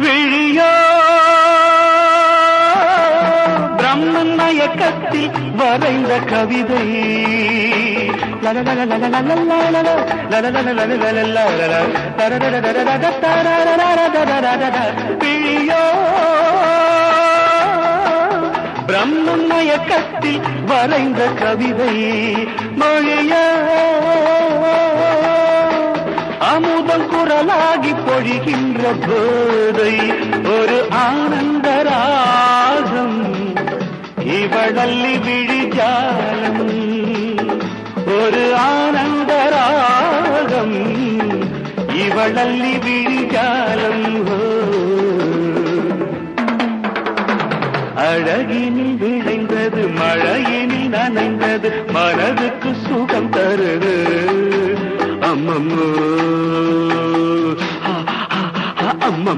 விழியோ பிரம்மன் மயக்கத்தில் வரைந்த கவிதை விழியோ பிரம்மன் மயக்கத்தில் வரைந்த கவிதை மொழியோ அமுதம் குரலாகி பொழிகின்ற போதை ஒரு ஆனந்த ராகம் இவளல்லி விழிஜாலம் ஒரு ஆனந்த ராகம் இவளல்லி விழிஜாலம் அழகினில் விளைந்தது மழையினில் நனைந்தது மனதுக்கு சுகம் தருது அம்மம்மோ அம்மம்